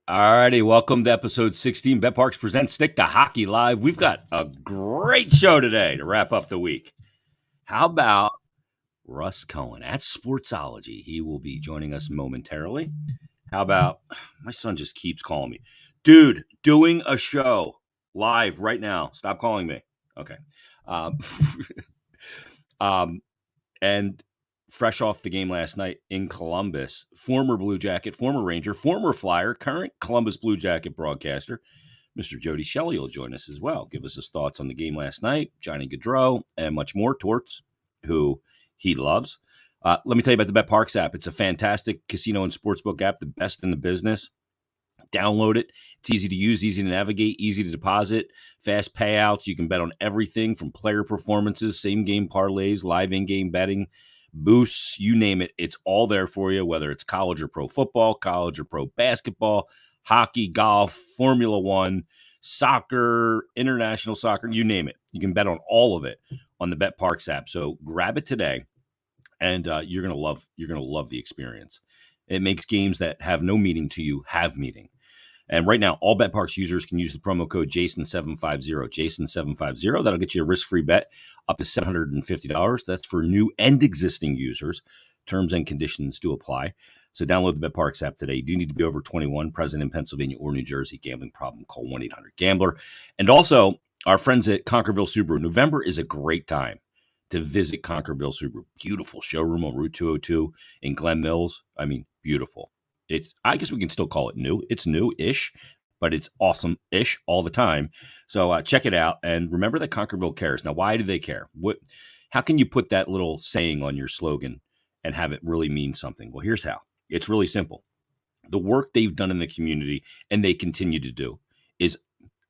All righty, welcome to episode 16. BetParks presents Stick to Hockey Live. We've got a great show today to wrap up the week. How about Russ Cohen at Sportsology? He will be joining us momentarily. How about, my son just keeps calling me. Dude, doing a show live right now. Stop calling me. Okay. And fresh off the game last night in Columbus, former Blue Jacket, former Ranger, former Flyer, current Columbus Blue Jacket broadcaster, Mr. Jody Shelley will join us as well. Give us his thoughts on the game last night, Johnny Gaudreau, and much more. Torts, who he loves. Let me tell you about the BetParks app. It's a fantastic casino and sportsbook app, the best in the business. Download it. It's easy to use, easy to navigate, easy to deposit, fast payouts. You can bet on everything from player performances, same game parlays, live in-game betting, boosts, you name it. It's all there for you, whether it's college or pro football, college or pro basketball, hockey, golf, Formula One, soccer, international soccer, you name it. You can bet on all of it on the BetParks app. So grab it today, and you're gonna love the experience. It makes games that have no meaning to you have meaning. And right now, all BetParks users can use the promo code Jason750, Jason750. That'll get you a risk-free bet up to $750. That's for new and existing users. Terms and conditions do apply. So download the BetParks app today. You do need to be over 21, present in Pennsylvania or New Jersey. Gambling problem, call 1-800-GAMBLER. And also, our friends at Conquerville Subaru. November is a great time to visit Conquerville Subaru. Beautiful showroom on Route 202 in Glen Mills. I mean, beautiful. I guess we can still call it new. It's new-ish, but it's awesome-ish all the time. So check it out. And remember that Conquerville cares. Now, why do they care? How can you put that little saying on your slogan and have it really mean something? Well, here's how. It's really simple. The work they've done in the community, and they continue to do, is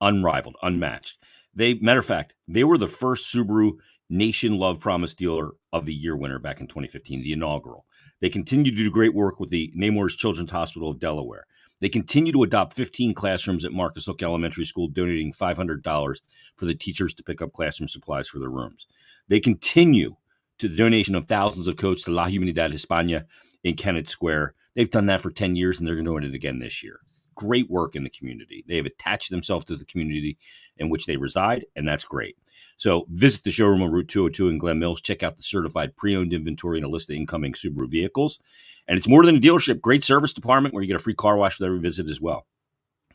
unrivaled, unmatched. Matter of fact, they were the first Subaru Nation Love Promise Dealer of the Year winner back in 2015, the inaugural. They continue to do great work with the Namor's Children's Hospital of Delaware. They continue to adopt 15 classrooms at Marcus Hook Elementary School, donating $500 for the teachers to pick up classroom supplies for their rooms. They continue to the donation of thousands of coats to La Humanidad Hispana in Kennett Square. They've done that for 10 years, and they're doing it again this year. Great work in the community. They have attached themselves to the community in which they reside, and that's great. So visit the showroom on Route 202 in Glen Mills. Check out the certified pre-owned inventory and a list of incoming Subaru vehicles. And it's more than a dealership. Great service department where you get a free car wash with every visit as well.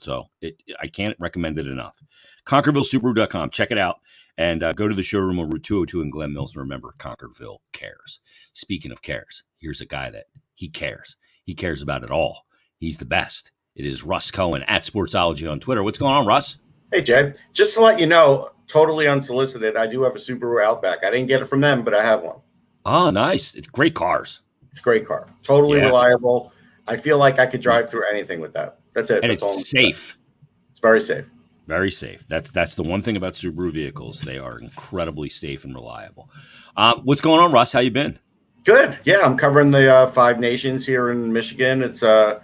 So I can't recommend it enough. ConquervilleSubaru.com. Check it out. And go to the showroom on Route 202 in Glen Mills. And remember, Conquerville cares. Speaking of cares, here's a guy that he cares. He cares about it all. He's the best. It is Russ Cohen at Sportsology on Twitter. What's going on, Russ? Hey, Jay. Just to let you know, totally unsolicited, I do have a Subaru Outback. I didn't get it from them, but I have one. Oh, nice. It's great cars. It's a great car. Totally reliable. I feel like I could drive through anything with that. That's it. And That's it's safe. It's very safe. Very safe. That's the one thing about Subaru vehicles. They are incredibly safe and reliable. What's going on, Russ? How you been? Good. Yeah, I'm covering the Five Nations here in Michigan. It's a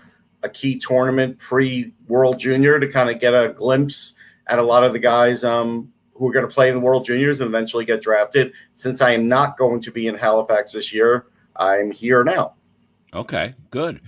key tournament pre-World Junior to kind of get a glimpse at a lot of the guys who are going to play in the World Juniors and eventually get drafted. Since I am not going to be in Halifax this year, I'm here now. Okay, good.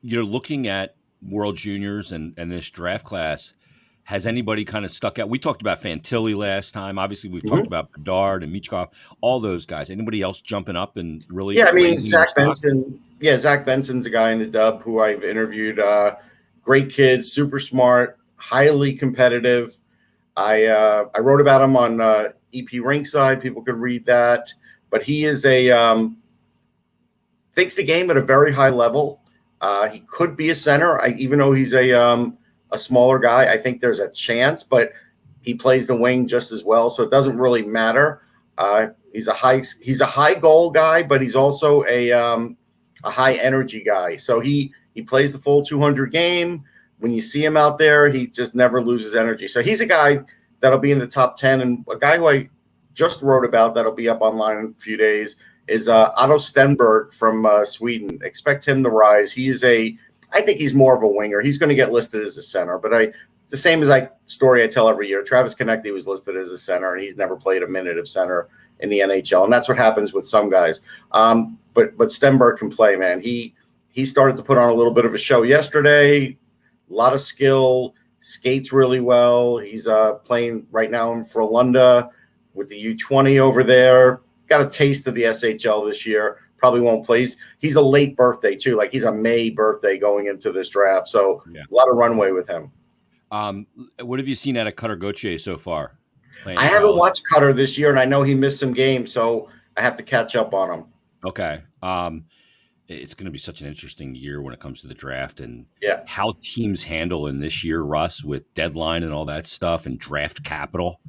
You're looking at World Juniors and this draft class. Has anybody kind of stuck out? We talked about Fantilli last time. Obviously, we've talked about Bedard and Michkov, all those guys. Anybody else jumping up and really? Yeah, I mean, Zach Benson. Yeah, Zach Benson's a guy in the dub who I've interviewed. Great kid, super smart, highly competitive. I wrote about him on EP Rinkside. People could read that. But he is thinks the game at a very high level. He could be a center. Even though he's a smaller guy, I think there's a chance, but he plays the wing just as well, so it doesn't really matter. He's a high goal guy, but he's also a high energy guy. So he plays the full 200 game. When you see him out there, he just never loses energy. So he's a guy that'll be in the top 10. And a guy who I just wrote about that'll be up online in a few days is Otto Stenberg from Sweden. Expect him to rise. I think he's more of a winger. He's going to get listed as a center, but the same as story I tell every year. Travis Konecny was listed as a center, and he's never played a minute of center in the NHL, and that's what happens with some guys. But Stenberg can play, man. He started to put on a little bit of a show yesterday. A lot of skill, skates really well. He's playing right now in Frölunda with the U20 over there. Got a taste of the SHL this year. Probably won't play. He's a late birthday too. Like he's a May birthday going into this draft. So a lot of runway with him. What have you seen out of Cutter Gauthier so far? I haven't watched Cutter this year, and I know he missed some games, so I have to catch up on him. Okay. It's going to be such an interesting year when it comes to the draft and how teams handle in this year, Russ, with deadline and all that stuff and draft capital.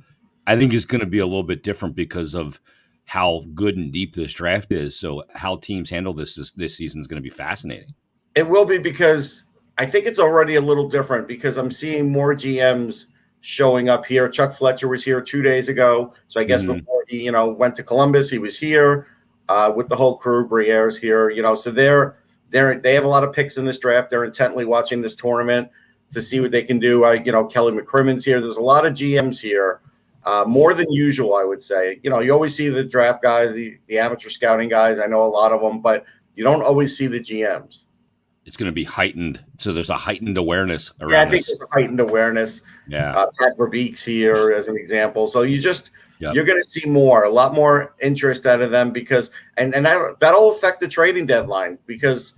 I think is going to be a little bit different because of how good and deep this draft is. So how teams handle this season is going to be fascinating. It will be, because I think it's already a little different because I'm seeing more GMs showing up here. Chuck Fletcher was here 2 days ago. So I guess before he, went to Columbus, he was here with the whole crew. Briere's here, so they have a lot of picks in this draft. They're intently watching this tournament to see what they can do. Kelly McCrimmon's here. There's a lot of GMs here, more than usual, I would say. You always see the draft guys, the amateur scouting guys. I know a lot of them, but you don't always see the GMs. It's going to be heightened. So there's a heightened awareness around I think there's a heightened awareness. Yeah. Pat Verbeek's here as an example. So you're going to see a lot more interest out of them because, and that'll affect the trading deadline because,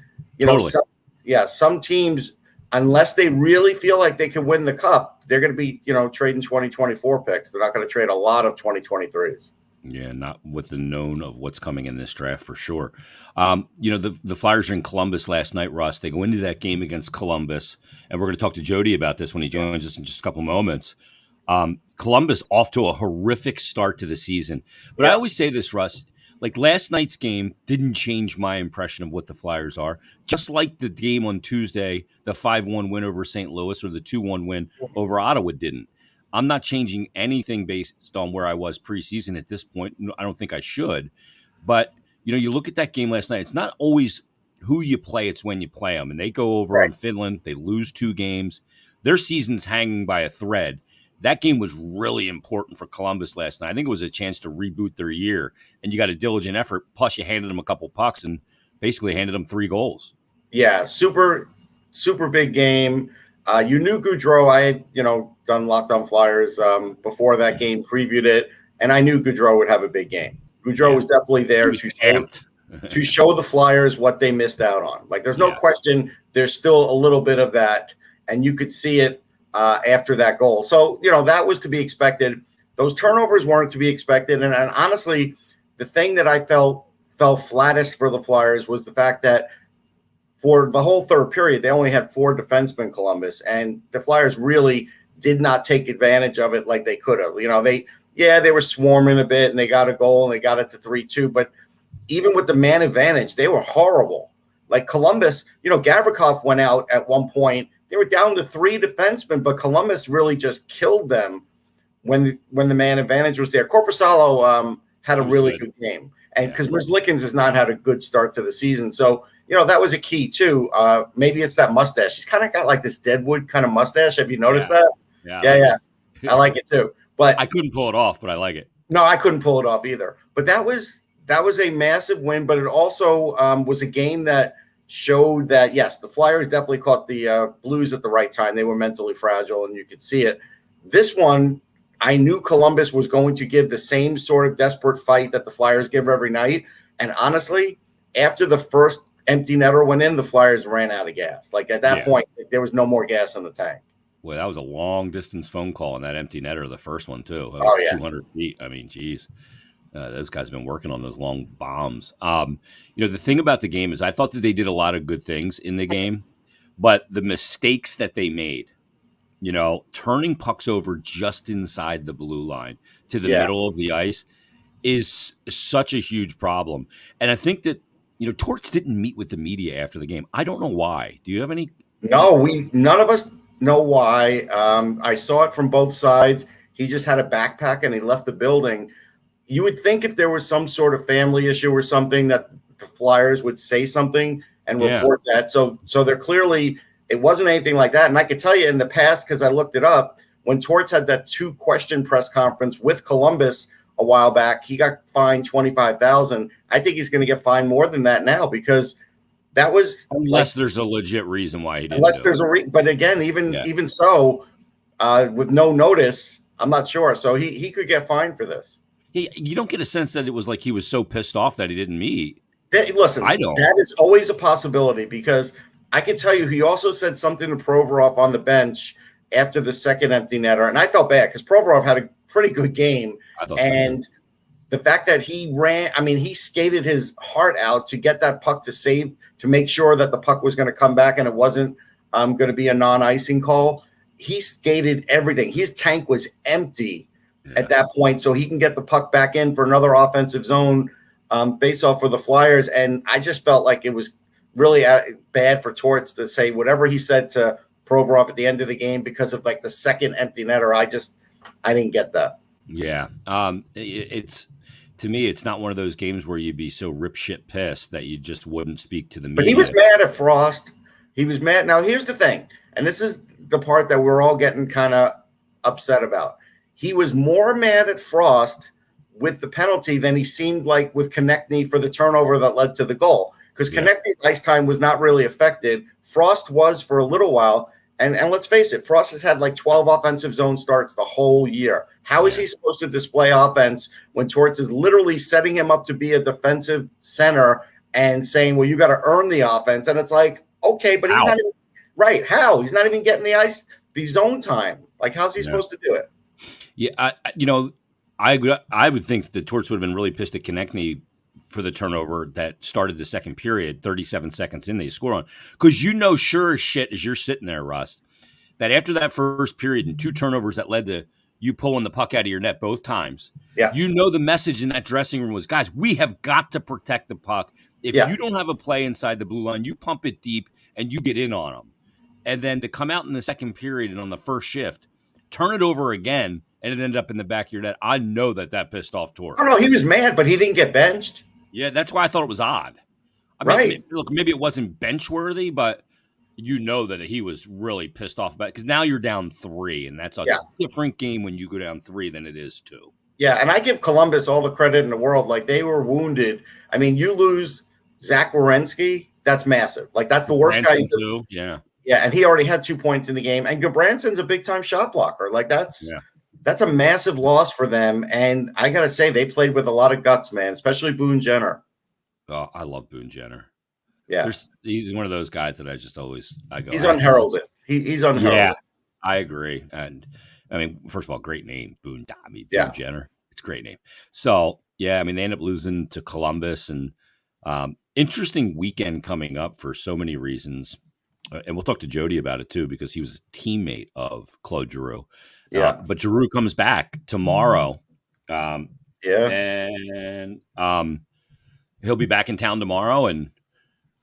some teams, unless they really feel like they can win the cup, they're going to be, trading 2024 picks. They're not going to trade a lot of 2023s. Yeah, not with the known of what's coming in this draft for sure. The Flyers are in Columbus last night, Russ. They go into that game against Columbus, and we're going to talk to Jody about this when he joins us in just a couple moments. Columbus off to a horrific start to the season. But I always say this, Russ, like last night's game didn't change my impression of what the Flyers are. Just like the game on Tuesday, the 5-1 win over St. Louis or the 2-1 win over Ottawa didn't. I'm not changing anything based on where I was preseason at this point. I don't think I should. But, you look at that game last night. It's not always who you play. It's when you play them. And they go over on Finland. They lose 2 games. Their season's hanging by a thread. That game was really important for Columbus last night. I think it was a chance to reboot their year. And you got a diligent effort. Plus, you handed them a couple pucks and basically handed them 3 goals. Yeah, super, super big game. You knew Gaudreau. I had, done Locked On Flyers before that game, previewed it, and I knew Gaudreau would have a big game. Gaudreau was definitely there to show the Flyers what they missed out on. Like, there's no question there's still a little bit of that, and you could see it after that goal. So, that was to be expected. Those turnovers weren't to be expected, and honestly, the thing that I felt fell flattest for the Flyers was the fact that for the whole third period, they only had 4 defensemen, Columbus, and the Flyers really did not take advantage of it like they could have. They were swarming a bit and they got a goal and they got it to 3-2. But even with the man advantage, they were horrible. Like Columbus, Gavrikov went out at one point. They were down to 3 defensemen, but Columbus really just killed them when the man advantage was there. Korpisalo had a really good game. And because Merzlikins has not had a good start to the season. So, that was a key too. Maybe it's that mustache. He's kind of got like this Deadwood kind of mustache. Have you noticed that? Yeah. I like it too. But I couldn't pull it off, but I like it. No, I couldn't pull it off either. But that was a massive win. But it also was a game that showed that, yes, the Flyers definitely caught the Blues at the right time. They were mentally fragile, and you could see it. This one, I knew Columbus was going to give the same sort of desperate fight that the Flyers give every night. And honestly, after the first empty netter went in, the Flyers ran out of gas. Like at that point, there was no more gas in the tank. Well, that was a long-distance phone call on that empty netter, the first one, too. That was 200 feet. I mean, geez. Those guys have been working on those long bombs. The thing about the game is I thought that they did a lot of good things in the game, but the mistakes that they made, turning pucks over just inside the blue line to the middle of the ice is such a huge problem. And I think that, Torts didn't meet with the media after the game. I don't know why. Do you have any? No, none of us know why. I saw it from both sides. He just had a backpack and he left the building. You would think if there was some sort of family issue or something that the Flyers would say something and report that. So they're clearly, it wasn't anything like that. And I could tell you in the past, because I looked it up, when Torts had that 2-question press conference with Columbus a while back, he got fined $25,000. I think he's going to get fined more than that now because that was Unless there's a legit reason why he didn't unless do there's it. but again, even so, with no notice, I'm not sure. So he could get fined for this. You don't get a sense that it was like he was so pissed off that he didn't meet. Listen, I don't. that is always a possibility because I can tell you he also said something to Provorov on the bench after the second empty netter, and I felt bad because Provorov had a pretty good game, I thought and the fact that he ran, I mean, he skated his heart out to get that puck to make sure that the puck was going to come back and it wasn't going to be a non-icing call. He skated everything. His tank was empty at that point, so he can get the puck back in for another offensive zone face-off for the Flyers. And I just felt like it was really bad for Torts to say whatever he said to Provorov at the end of the game because of like the second empty netter. I didn't get that. Yeah. It's to me, it's not one of those games where you'd be so rip shit pissed that you just wouldn't speak to the media. But he was mad at Frost. He was mad. Now, here's the thing, and this is the part that we're all getting kind of upset about. He was more mad at Frost with the penalty than he seemed like with Konechny for the turnover that led to the goal. Because Konechny's ice time was not really affected. Frost was for a little while. And let's face it, Frost has had like 12 offensive zone starts the whole year. How is he supposed to display offense when Torts is literally setting him up to be a defensive center and saying, well, you got to earn the offense? And it's like, okay, but he's not even right. How? He's not even getting the zone time. Like, how's he supposed to do it? Yeah, I would think that Torts would have been really pissed at Konechny for the turnover that started the second period, 37 seconds in, they score on. Because sure as shit as you're sitting there, Russ, that after that first period and two turnovers that led to you pulling the puck out of your net both times, the message in that dressing room was, guys, we have got to protect the puck. If you don't have a play inside the blue line, you pump it deep and you get in on them. And then to come out in the second period and on the first shift, turn it over again, and it ended up in the back of your net. I know that pissed off Torts. Oh, no, he was mad, but he didn't get benched. Yeah, that's why I thought it was odd. I mean, maybe it wasn't bench worthy, but that he was really pissed off about it because now you're down 3, and that's a different game when you go down 3 than it is 2. Yeah, and I give Columbus all the credit in the world. Like, they were wounded. I mean, you lose Zach Werenski, that's massive. Like, that's the worst guy. Too. Yeah. Yeah, and he already had 2 points in the game. And Gobranson's a big-time shot blocker. Like, that's a massive loss for them. And I got to say, they played with a lot of guts, man, especially Boone Jenner. Oh, I love Boone Jenner. Yeah. He's one of those guys that I go. He's unheralded. He's unheralded. Yeah, I agree. And, I mean, first of all, great name, Boone Jenner. It's a great name. So, yeah, I mean, they end up losing to Columbus. And interesting weekend coming up for so many reasons. And we'll talk to Jody about it, too, because he was a teammate of Claude Giroux. But Giroux comes back tomorrow. And he'll be back in town tomorrow and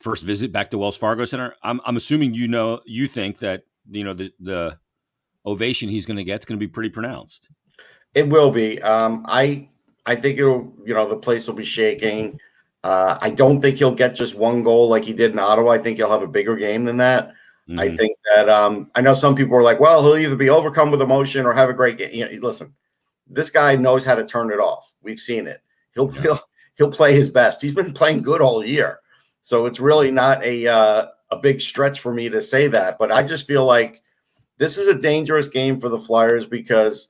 first visit back to Wells Fargo Center. I'm assuming you think that the ovation he's going to get is going to be pretty pronounced. It will be. I think it'll the place will be shaking. I don't think he'll get just one goal like he did in Ottawa. I think he'll have a bigger game than that. Mm-hmm. I think that I know some people are like, well, he'll either be overcome with emotion or have a great game. Listen, this guy knows how to turn it off. We've seen it. He'll play his best. He's been playing good all year. So it's really not a big stretch for me to say that. But I just feel like this is a dangerous game for the Flyers because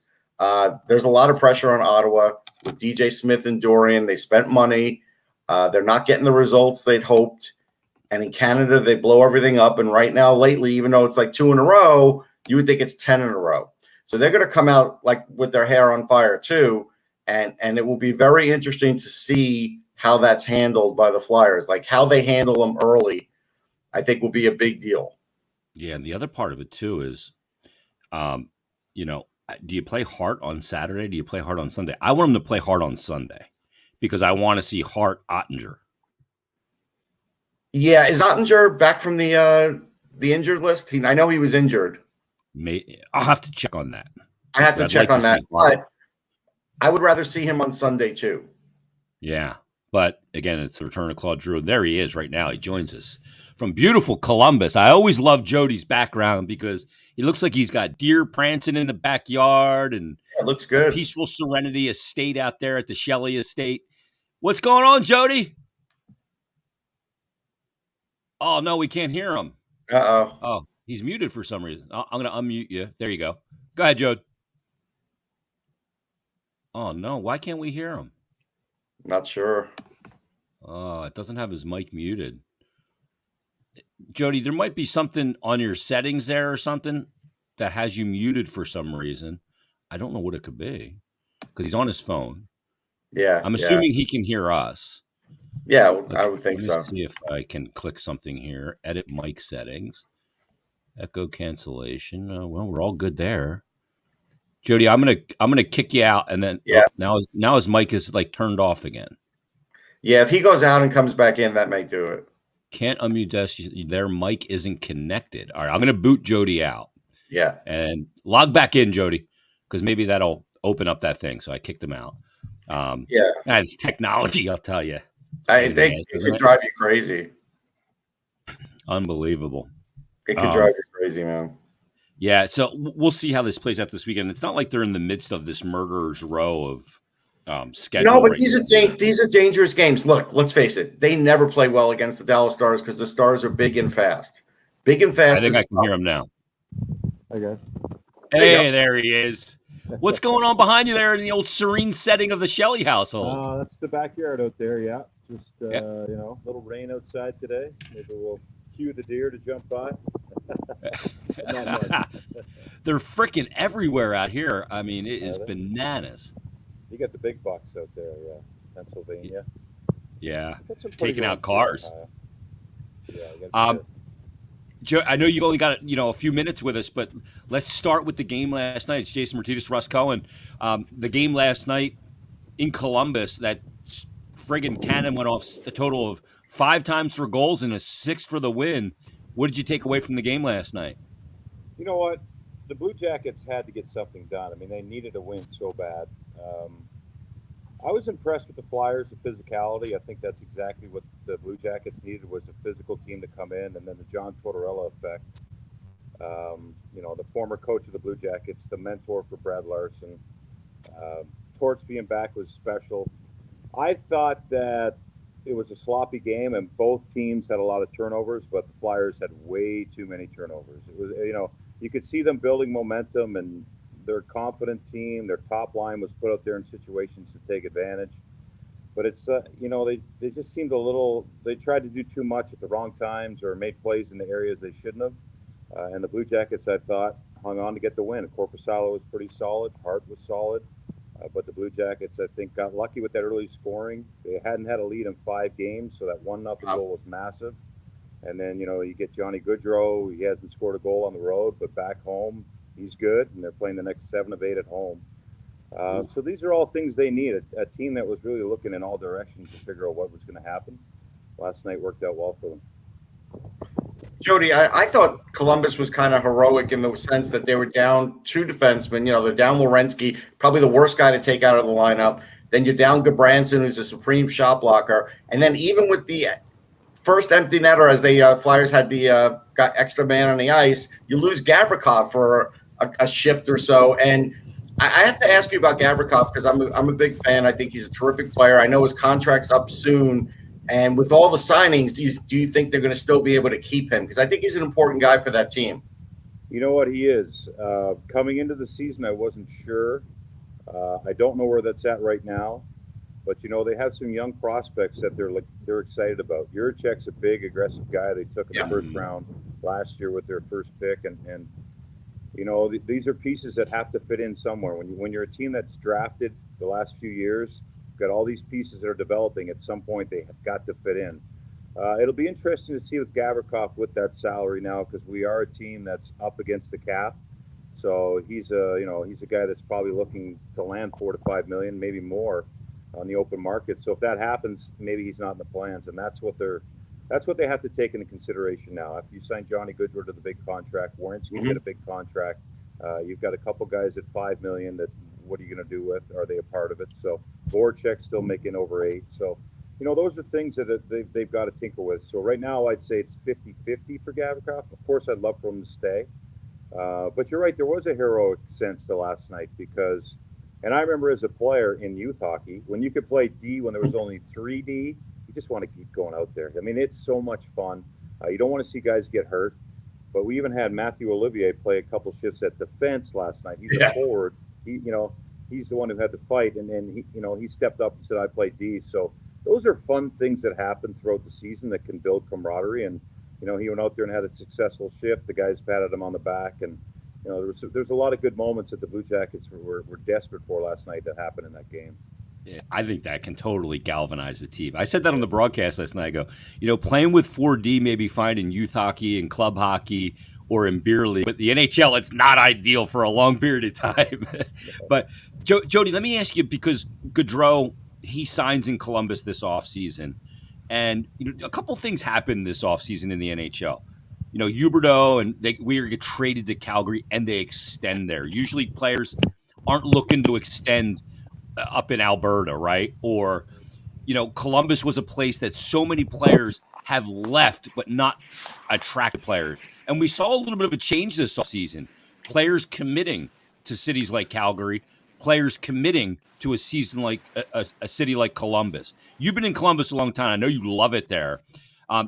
there's a lot of pressure on Ottawa with DJ Smith and Dorian. They spent money. They're not getting the results they'd hoped. And in Canada, they blow everything up. And right now, lately, even though it's like 2 in a row, you would think it's 10 in a row. So they're going to come out like with their hair on fire too. And it will be very interesting to see how that's handled by the Flyers. Like how they handle them early, I think will be a big deal. Yeah. And the other part of it too is, do you play Hart on Saturday? Do you play Hart on Sunday? I want them to play Hart on Sunday because I want to see Hart Ottinger. Yeah, is Ottinger back from the injured list? I know he was injured. I'll have to check on that. I have to check on that. But I would rather see him on Sunday too. Yeah, but again, it's the return of Claude Giroux. There he is right now. He joins us from beautiful Columbus. I always love Jody's background because he looks like he's got deer prancing in the backyard and it looks good. Peaceful Serenity Estate out there at the Shelley Estate. What's going on, Jody? Oh no, we can't hear him. Uh-oh. Oh, he's muted for some reason. I'm gonna unmute you. There you go. Go ahead, Jode. Oh no, why can't we hear him? Not sure. Oh, it doesn't have his mic muted. Jody, there might be something on your settings there or something that has you muted for some reason. I don't know what it could be because he's on his phone. Yeah, I'm yeah. assuming he can hear us. Yeah, I would think Let me so. see if I can click something here. Edit mic settings. Echo cancellation. Well, we're all good there. Jody, I'm gonna kick you out, and then Yeah. now his mic is like turned off again. Yeah, if he goes out and comes back in, that may do it. Can't unmute desk. Their mic isn't connected. All right, I'm gonna boot Jody out. Yeah. And log back in, Jody, because maybe that'll open up that thing. So I kicked them out. Yeah. It's technology, I'll tell you. I think it could drive you crazy. Unbelievable. It could drive you crazy, man. Yeah, so we'll see how this plays out this weekend. It's not like they're in the midst of this murderer's row of schedule. No, but these are dangerous games. Look, let's face it. They never play well against the Dallas Stars because the Stars are big and fast. Big and fast. I think I can hear him now. Okay. Hey, there he is. What's going on behind you there in the old serene setting of the Shelley household? That's the backyard out there, yeah. Just, little rain outside today. Maybe we'll cue the deer to jump by. They're freaking everywhere out here. I mean, it is bananas. You got the big bucks out there, yeah. Pennsylvania. Yeah, taking out cars. Yeah, Joe, I know you've only got a few minutes with us, but let's start with the game last night. It's Jason Myrtetus, Russ Cohen. The game last night in Columbus, that friggin' cannon went off a total of 5 times for goals and a 6 for the win. What did you take away from the game last night? You know what? The Blue Jackets had to get something done. I mean, they needed a win so bad. I was impressed with the Flyers, the physicality. I think that's exactly what the Blue Jackets needed, was a physical team to come in, and then the John Tortorella effect. The former coach of the Blue Jackets, the mentor for Brad Larson. Torts being back was special. I thought that it was a sloppy game, and both teams had a lot of turnovers, but the Flyers had way too many turnovers. It was, you could see them building momentum, and they're a confident team. Their top line was put out there in situations to take advantage. But it's, they just seemed they tried to do too much at the wrong times or made plays in the areas they shouldn't have. And the Blue Jackets, I thought, hung on to get the win. Korpisalo was pretty solid. Hart was solid. But the Blue Jackets, I think, got lucky with that early scoring. They hadn't had a lead in 5 games, so that 1-0 goal was massive. And then, you get Johnny Gaudreau. He hasn't scored a goal on the road, but back home, he's good, and they're playing the next 7 of 8 at home. So these are all things they need. A team that was really looking in all directions to figure out what was going to happen. Last night worked out well for them. Jody, I thought Columbus was kind of heroic in the sense that they were down 2 defensemen. They're down Werenski, probably the worst guy to take out of the lineup. Then you're down Gabranson, who's a supreme shot blocker. And then even with the first empty netter, as the Flyers had got extra man on the ice, you lose Gavrikov for a shift or so. And I have to ask you about Gavrikov because I'm a big fan. I think he's a terrific player. I know his contract's up soon. And with all the signings, do you think they're going to still be able to keep him? Because I think he's an important guy for that team. You know what, he is. Coming into the season, I wasn't sure. I don't know where that's at right now. But, they have some young prospects that they're excited about. Juracek's a big, aggressive guy they took in the first round last year with their first pick. And these are pieces that have to fit in somewhere. When you're a team that's drafted the last few years, got all these pieces that are developing, at some point they have got to fit in. It'll be interesting to see with Gavrikov with that salary now, because we are a team that's up against the cap. So he's a guy that's probably looking to land $4 to $5 million, maybe more, on the open market. So if that happens, maybe he's not in the plans, and that's what they have to take into consideration now. If you sign Johnny Gaudreau to the big contract, Werenski get a big contract. You've got a couple guys at $5 million that, what are you going to do with? Are they a part of it? So Voracek's still making over 8. So, those are things that they've got to tinker with. So right now, I'd say it's 50-50 for Gavrikov. Of course, I'd love for him to stay. But you're right, there was a heroic sense to last night because, and I remember as a player in youth hockey, when you could play D when there was only 3D, you just want to keep going out there. I mean, it's so much fun. You don't want to see guys get hurt. But we even had Matthew Olivier play a couple shifts at defense last night. He's a forward. He's the one who had to fight, and then he stepped up and said, "I play D." So those are fun things that happen throughout the season that can build camaraderie. And he went out there and had a successful shift. The guys patted him on the back, and there's a lot of good moments that the Blue Jackets were desperate for last night that happened in that game. Yeah, I think that can totally galvanize the team. I said that on the broadcast last night. I go, playing with 4D may be fine in youth hockey and club hockey or in beer league, but the NHL, it's not ideal for a long period of time. But Jody, let me ask you, because Gaudreau, he signs in Columbus this offseason, and a couple things happened this offseason in the NHL. Huberdeau and we get traded to Calgary, and they extend there. Usually players aren't looking to extend up in Alberta, right? Or, Columbus was a place that so many players have left, but not attracted players. And we saw a little bit of a change this offseason. Players committing to cities like Calgary, players committing to a season like a city like Columbus. You've been in Columbus a long time. I know you love it there.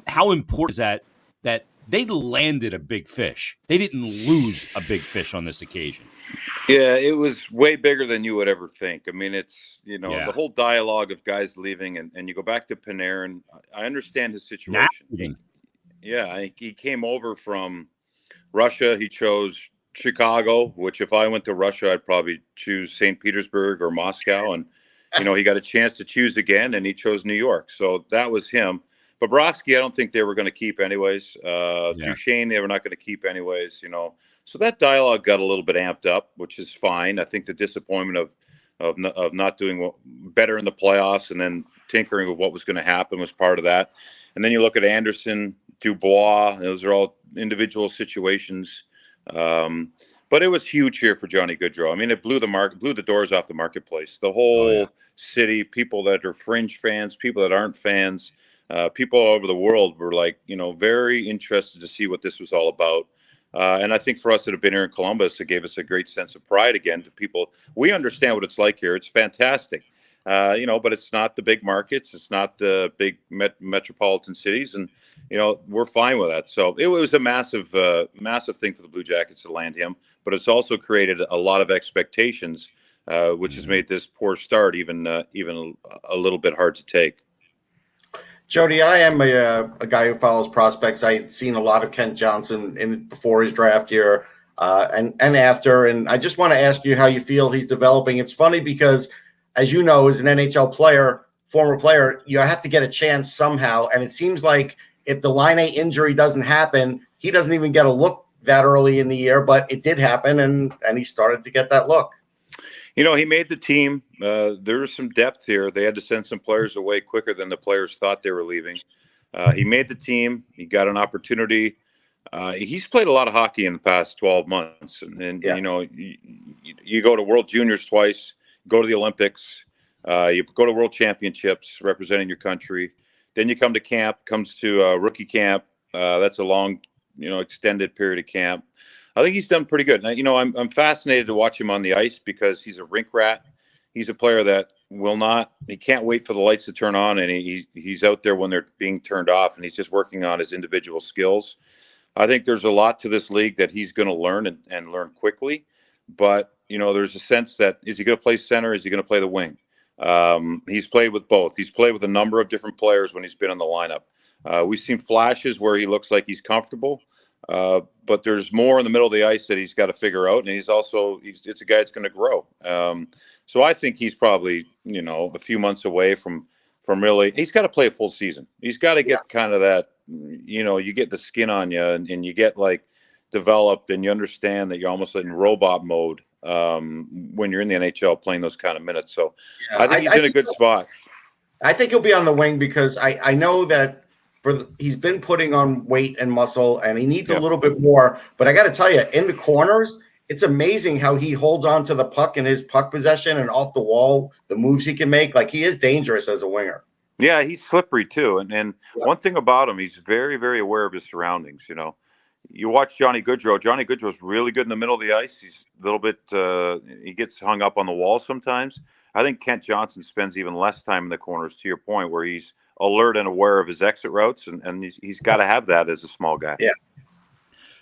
How important is that they landed a big fish? They didn't lose a big fish on this occasion. Yeah, it was way bigger than you would ever think. I mean, it's, the whole dialogue of guys leaving, and you go back to Panarin. I understand his situation. He came over from Russia. He chose Chicago, which if I went to Russia, I'd probably choose St. Petersburg or Moscow. And, he got a chance to choose again, and he chose New York. So that was him. Bobrovsky, I don't think they were going to keep anyways. Duchesne, they were not going to keep anyways, So that dialogue got a little bit amped up, which is fine. I think the disappointment of not doing better in the playoffs and then tinkering with what was going to happen was part of that. And then you look at Anderson, Dubois, those are all individual situations. But it was huge here for Johnny Gaudreau. I mean, it blew the doors off the marketplace. The whole city, people that are fringe fans, people that aren't fans, people all over the world were very interested to see what this was all about. And I think for us that have been here in Columbus, it gave us a great sense of pride again to people. We understand what it's like here. It's fantastic, but it's not the big markets. It's not the big metropolitan cities. And, we're fine with that. So it was a massive thing for the Blue Jackets to land him. But it's also created a lot of expectations, which has made this poor start even a little bit hard to take. Jody, I am a guy who follows prospects. I'd seen a lot of Kent Johnson before his draft year and after. And I just want to ask you how you feel he's developing. It's funny because, as you know, as an NHL player, former player, you have to get a chance somehow. And it seems like if the Line A injury doesn't happen, he doesn't even get a look that early in the year. But it did happen, and he started to get that look. He made the team. There was some depth here. They had to send some players away quicker than the players thought they were leaving. He made the team. He got an opportunity. He's played a lot of hockey in the past 12 months. And you go to World Juniors twice, go to the Olympics, you go to World Championships representing your country. Then you come to camp, comes to rookie camp. That's a long, extended period of camp. I think he's done pretty good. I'm fascinated to watch him on the ice because he's a rink rat. He's a player that he can't wait for the lights to turn on, and he's out there when they're being turned off, and he's just working on his individual skills. I think there's a lot to this league that he's going to learn and learn quickly. But, there's a sense that, is he going to play center? Is he going to play the wing? He's played with both. He's played with a number of different players when he's been in the lineup. We've seen flashes where he looks like he's comfortable. But there's more in the middle of the ice that he's got to figure out. And it's a guy that's going to grow. So I think he's probably, a few months away from really, he's got to play a full season. He's got to get kind of that, you get the skin on you and you get developed and you understand that you're almost in robot mode when you're in the NHL playing those kind of minutes. So I think he's in a good spot. I think he'll be on the wing because I know that he's been putting on weight and muscle, and he needs a little bit more. But I got to tell you, in the corners, it's amazing how he holds on to the puck and his puck possession and off the wall, the moves he can make. He is dangerous as a winger. Yeah, he's slippery too. And one thing about him, he's very, very aware of his surroundings. You watch Johnny Gaudreau. Johnny Gaudreau's really good in the middle of the ice. He's a little bit, he gets hung up on the wall sometimes. I think Kent Johnson spends even less time in the corners, to your point, where he's alert and aware of his exit routes, and he's got to have that as a small guy. Yeah.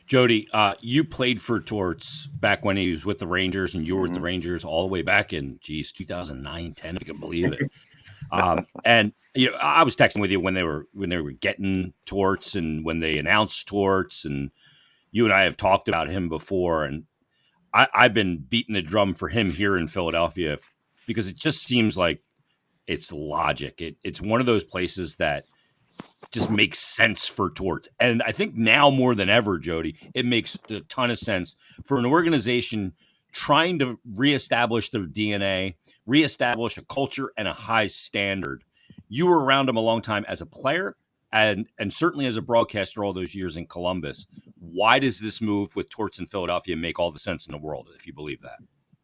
Jody, you played for Torts back when he was with the Rangers, and you were with the Rangers all the way back in 2009, 10, if you can believe it. And I was texting with you when they were getting Torts and when they announced Torts, and you and I have talked about him before, and I've been beating the drum for him here in Philadelphia because it just seems like it's logic. It's one of those places that just makes sense for Torts. And I think now more than ever, Jody, it makes a ton of sense for an organization trying to reestablish their DNA, reestablish a culture and a high standard. You were around him a long time as a player and certainly as a broadcaster all those years in Columbus. Why does this move with Torts in Philadelphia make all the sense in the world, if you believe that?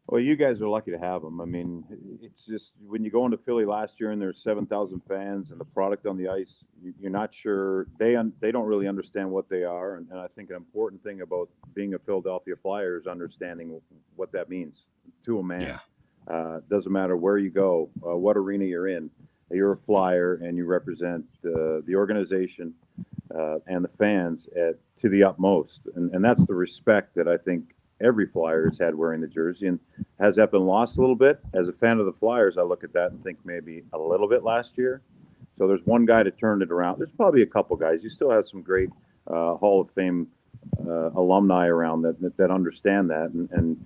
Well, you guys are lucky to have him. I mean, it's just when you go into Philly last year and there's 7,000 fans and the product on the ice, you're not sure. They don't really understand what they are. And I think an important thing about being a Philadelphia Flyer is understanding what that means to a man. Yeah. Doesn't matter where you go, what arena you're in. You're a Flyer and you represent the organization and the fans to the utmost. And that's the respect that I think every Flyer has had wearing the jersey. And has that been lost a little bit? As a fan of the Flyers, I look at that and think maybe a little bit last year. So there's one guy to turn it around. There's probably a couple guys. You still have some great Hall of Fame alumni around that understand that. And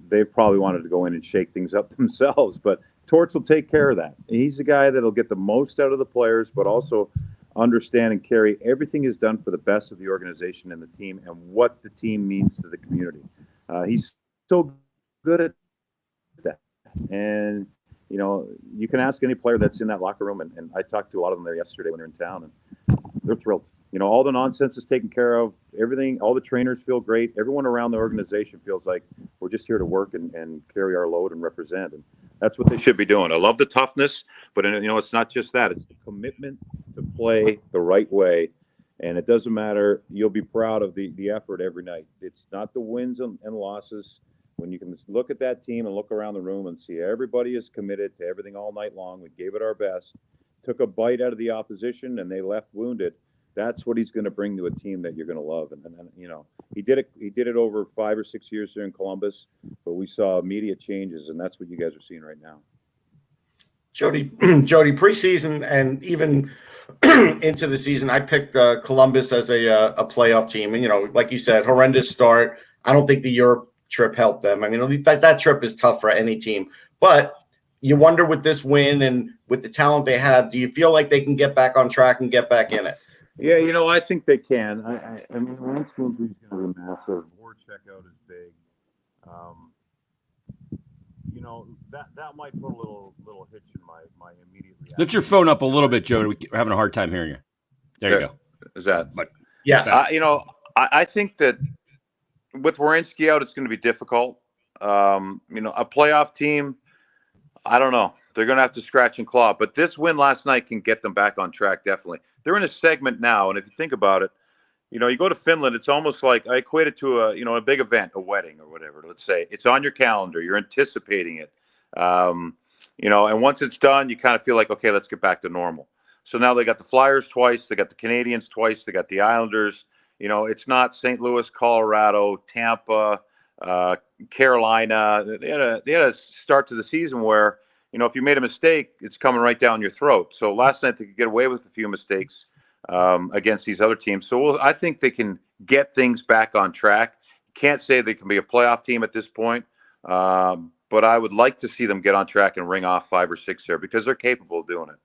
they probably wanted to go in and shake things up themselves. But Torts will take care of that. He's the guy that'll get the most out of the players, but also understand and carry everything is done for the best of the organization and the team and what the team means to the community. He's so good at that. And, you can ask any player that's in that locker room, and I talked to a lot of them there yesterday when they're in town, and they're thrilled. All the nonsense is taken care of. Everything, all the trainers feel great. Everyone around the organization feels like we're just here to work and carry our load and represent. And that's what they should be doing. I love the toughness, but it's not just that. It's the commitment to play the right way. And it doesn't matter. You'll be proud of the effort every night. It's not the wins and losses. When you can look at that team and look around the room and see everybody is committed to everything all night long. We gave it our best, took a bite out of the opposition, and they left wounded. That's what he's going to bring to a team that you're going to love. And he did it. He did it over 5 or 6 years here in Columbus, but we saw immediate changes, and that's what you guys are seeing right now. Jody, preseason and even into the season, I picked Columbus as a playoff team. And, like you said, horrendous start. I don't think the Europe trip helped them. I mean, that trip is tough for any team. But you wonder with this win and with the talent they have, do you feel like they can get back on track and get back in it? Yeah, I think they can. I mean, Lance Moontree is going to be massive. Ward checkout is big. That might put a little hitch in my immediate reaction. Lift your phone up a little bit, Jody. We're having a hard time hearing you. There you go. Is that? But yeah. I think that with Werenski out, it's going to be difficult. A playoff team, I don't know. They're going to have to scratch and claw. But this win last night can get them back on track, definitely. They're in a segment now, and if you think about it, you go to Finland, it's almost like I equate it to a big event, a wedding or whatever. Let's say it's on your calendar, you're anticipating it, and once it's done, you kind of feel like, okay, let's get back to normal. So now they got the Flyers twice, they got the Canadiens twice, they got the Islanders. It's not St. Louis, Colorado, Tampa, Carolina. They had a start to the season where, if you made a mistake, it's coming right down your throat. So last night they could get away with a few mistakes against these other teams. So I think they can get things back on track. Can't say they can be a playoff team at this point, but I would like to see them get on track and ring off 5 or 6 there because they're capable of doing it.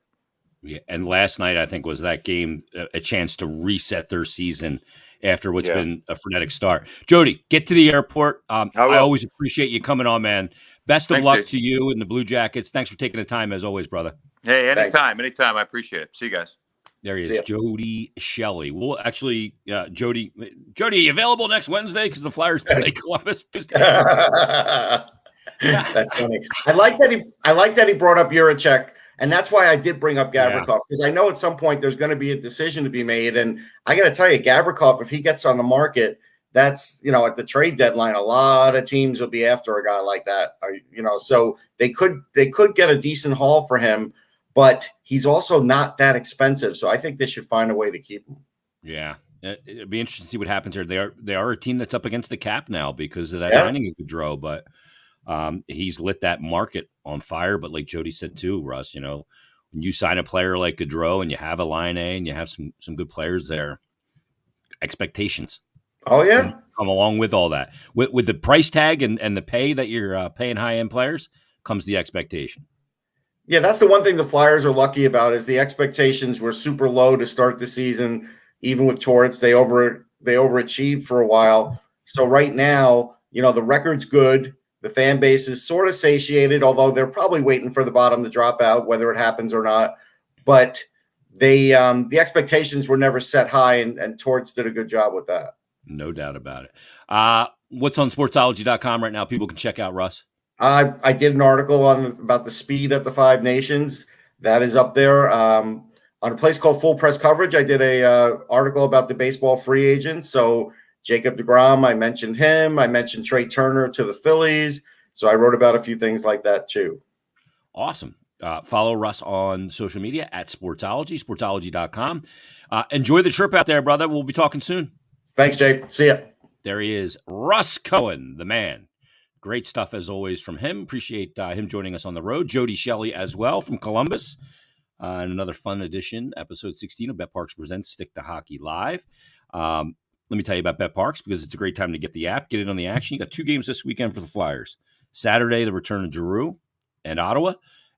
Yeah, and last night I think was that game a chance to reset their season after what's been a frenetic start. Jody, get to the airport. I always appreciate you coming on, man. Best of luck to you and the Blue Jackets. Thanks for taking the time as always, brother. Hey, anytime. I appreciate it. See you guys. There he is, Jody Shelley. Well, actually, Jody, you available next Wednesday because the Flyers play Columbus Tuesday. That's funny. I like that he brought up Juracek, and that's why I did bring up Gavrikov because I know at some point there's going to be a decision to be made, and I got to tell you, Gavrikov, if he gets on the market, that's at the trade deadline, a lot of teams will be after a guy like that. So they could get a decent haul for him. but he's also not that expensive. So I think they should find a way to keep him. Yeah. It'd be interesting to see what happens here. They are a team that's up against the cap now because of that signing of Gaudreau, but he's lit that market on fire. But like Jody said too, Russ, when you sign a player like Gaudreau and you have a line A and you have some good players there, expectations. Oh yeah, come along with all that. With the price tag and the pay that you're paying high end players comes the expectation. Yeah, that's the one thing the Flyers are lucky about is the expectations were super low to start the season. Even with Torrance, they overachieved for a while. So right now, the record's good. The fan base is sort of satiated, although they're probably waiting for the bottom to drop out, whether it happens or not. But the expectations were never set high, and Torrance did a good job with that. No doubt about it. What's on sportsology.com right now? People can check out Russ. I did an article about the speed at the Five Nations. That is up there. On a place called Full Press Coverage, I did a article about the baseball free agents. So Jacob deGrom, I mentioned him. I mentioned Trey Turner to the Phillies. So I wrote about a few things like that too. Awesome. Follow Russ on social media at Sportsology, sportsology.com. Enjoy the trip out there, brother. We'll be talking soon. Thanks, Jay. See ya. There he is, Russ Cohen, the man. Great stuff as always from him. Appreciate him joining us on the road. Jody Shelley as well from Columbus. And another fun edition, episode 16 of Bet Parks Presents Stick to Hockey Live. Let me tell you about Bet Parks because it's a great time to get the app, get in on the action. You got 2 games this weekend for the Flyers. Saturday, the return of Giroux and Ottawa.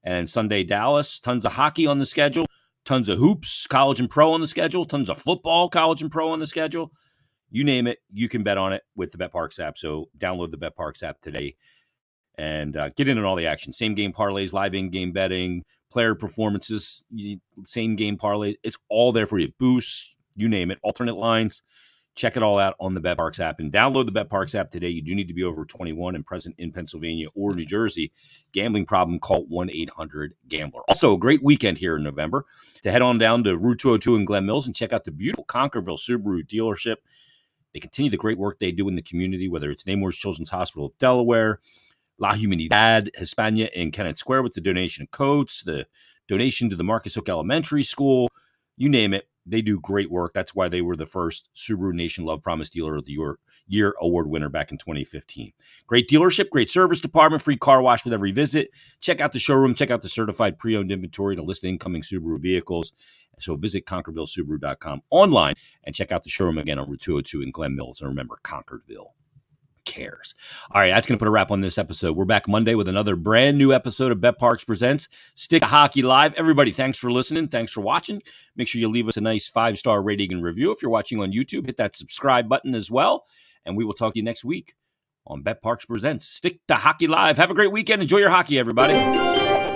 And Sunday, Dallas. Tons of hockey on the schedule. Tons of hoops, college and pro on the schedule. Tons of football, college and pro on the schedule. You name it, you can bet on it with the Bet Parks app. So download the Bet Parks app today and get in on all the action. Same game parlays, live in-game betting, player performances, same game parlays. It's all there for you. Boosts, you name it, alternate lines. Check it all out on the Bet Parks app and download the Bet Parks app today. You do need to be over 21 and present in Pennsylvania or New Jersey. Gambling problem, call 1-800-GAMBLER. Also, a great weekend here in November to head on down to Route 202 in Glen Mills and check out the beautiful Conquerville Subaru dealership. They continue the great work they do in the community, whether it's Nemours Children's Hospital of Delaware, La Humanidad Hispania in Kennett Square with the donation of coats, the donation to the Marcus Hook Elementary School, you name it. They do great work. That's why they were the first Subaru Nation Love Promise Dealer of the Year award winner back in 2015. Great dealership, great service department, free car wash with every visit. Check out the showroom. Check out the certified pre-owned inventory to list incoming Subaru vehicles. So visit ConquervilleSubaru.com online and check out the showroom again on Route 202 in Glen Mills. And remember, Concordville cares. All right, that's going to put a wrap on this episode. We're back Monday with another brand new episode of Bet Parks Presents Stick to Hockey Live. Everybody, thanks for listening. Thanks for watching. Make sure you leave us a nice 5-star rating and review. If you're watching on YouTube, hit that subscribe button as well. And we will talk to you next week on Bet Parks Presents Stick to Hockey Live. Have a great weekend. Enjoy your hockey, everybody.